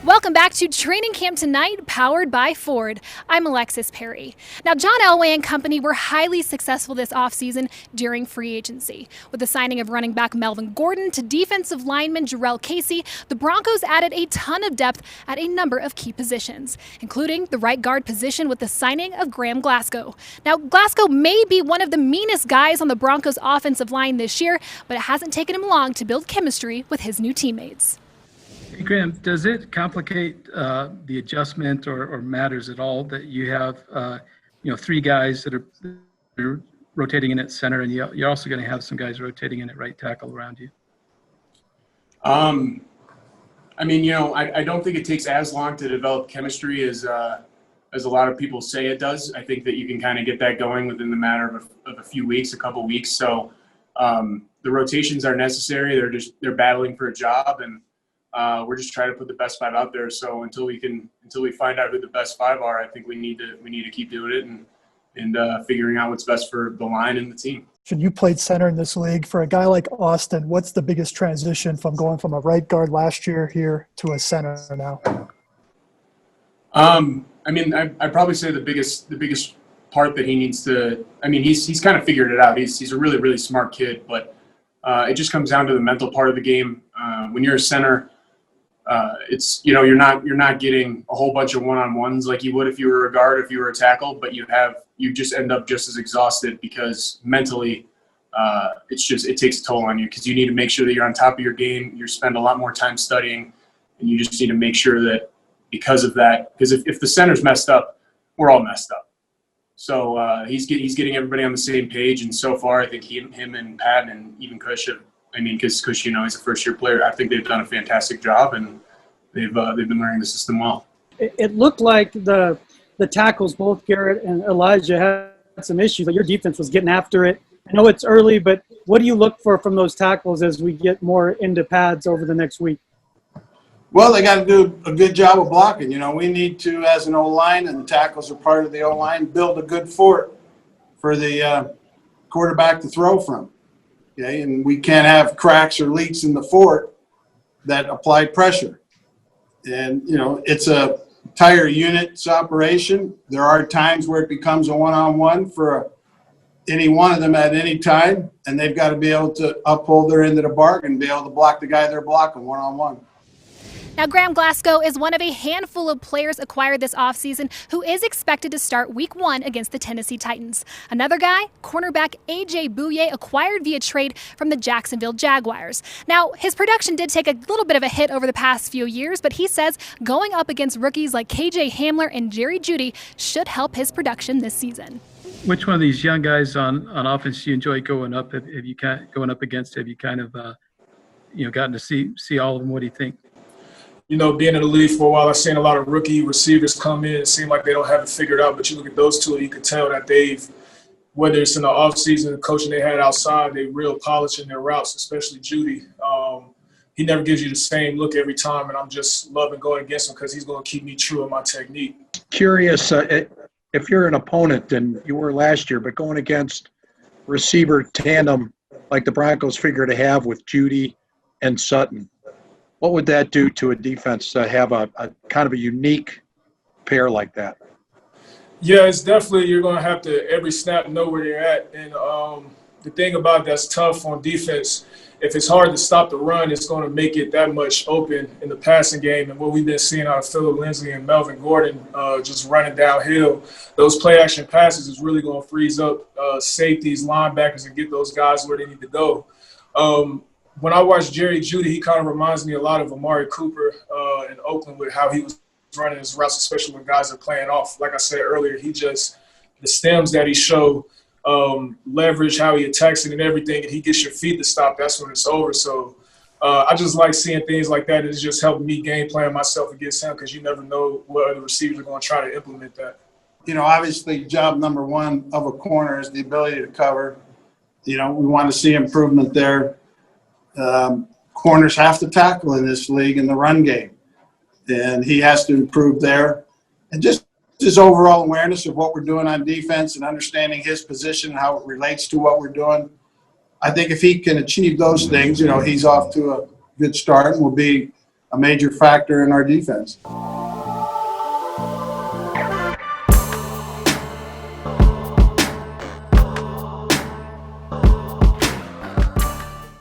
Welcome back to Training Camp Tonight, powered by Ford. I'm Alexis Perry. Now, John Elway and company were highly successful this offseason during free agency. With the signing of running back Melvin Gordon to defensive lineman Jarrell Casey, the Broncos added a ton of depth at a number of key positions, including the right guard position with the signing of Graham Glasgow. Now, Glasgow may be one of the meanest guys on the Broncos offensive line this year, but it hasn't taken him long to build chemistry with his new teammates. Hey, Graham, does it complicate the adjustment or matters at all that you have, three guys that are rotating in at center, and you're also going to have some guys rotating in at right tackle around you? I don't think it takes as long to develop chemistry as a lot of people say it does. I think that you can kind of get that going within the matter of a few weeks, a couple weeks. So the rotations are necessary. They're battling for a job, and we're just trying to put the best five out there. So until we find out who the best five are, I think we need to keep doing it and figuring out what's best for the line and the team. You played center in this league. For a guy like Austin, what's the biggest transition from going from a right guard last year here to a center now? I'd probably say the biggest part that he needs to. He's kind of figured it out. He's a really, really smart kid, but it just comes down to the mental part of the game. When you're a center, you're not getting a whole bunch of one-on-ones like you would if you were a guard, if you were a tackle, but you just end up just as exhausted because mentally it takes a toll on you because you need to make sure that you're on top of your game. You spend a lot more time studying, and you just need to make sure that because of that, because if the center's messed up, we're all messed up. So he's getting everybody on the same page, and so far I think him and Pat and even Kush because Kush, he's a first-year player. I think they've done a fantastic job, and they've been learning the system well. It looked like the tackles, both Garrett and Elijah, had some issues. Like your defense was getting after it. I know it's early, but what do you look for from those tackles as we get more into pads over the next week? Well, they got to do a good job of blocking. We need to, as an O-line, and the tackles are part of the O-line, build a good fort for the quarterback to throw from. Okay, and we can't have cracks or leaks in the fort that apply pressure. And, it's a entire unit's operation. There are times where it becomes a one-on-one for any one of them at any time, and they've got to be able to uphold their end of the bargain, be able to block the guy they're blocking one-on-one. Now, Graham Glasgow is one of a handful of players acquired this offseason who is expected to start Week 1 against the Tennessee Titans. Another guy, cornerback Bouye, acquired via trade from the Jacksonville Jaguars. Now, his production did take a little bit of a hit over the past few years, but he says going up against rookies like Hamler and Jeudy should help his production this season. Which one of these young guys on offense do you enjoy going up? Have you going up against? Have you kind of gotten to see all of them? What do you think? Being in the league for a while, I've seen a lot of rookie receivers come in. It seems like they don't have it figured out, but you look at those two, you can tell that whether it's in the offseason, the coaching they had outside, they real polishing their routes, especially Jeudy. He never gives you the same look every time, and I'm just loving going against him because he's going to keep me true in my technique. Curious, if you're an opponent, and you were last year, but going against receiver tandem like the Broncos figure to have with Jeudy and Sutton, what would that do to a defense to have a kind of a unique pair like that? Yeah, it's definitely you're going to have to every snap know where you're at. And the thing about that's tough on defense, if it's hard to stop the run, it's going to make it that much open in the passing game. And what we've been seeing out of Phillip Lindsay and Melvin Gordon just running downhill, those play-action passes is really going to freeze up safeties, linebackers, and get those guys where they need to go. When I watch Jerry Jeudy, he kind of reminds me a lot of Amari Cooper in Oakland with how he was running his routes, especially when guys are playing off. Like I said earlier, the stems that he showed, leverage, how he attacks it and everything, and he gets your feet to stop, that's when it's over. So I just like seeing things like that. It's just helping me game plan myself against him because you never know what other receivers are going to try to implement that. Obviously job number one of a corner is the ability to cover. We want to see improvement there. Corners have to tackle in this league in the run game, and he has to improve there. And just his overall awareness of what we're doing on defense and understanding his position and how it relates to what we're doing. I think if he can achieve those things, he's off to a good start and will be a major factor in our defense.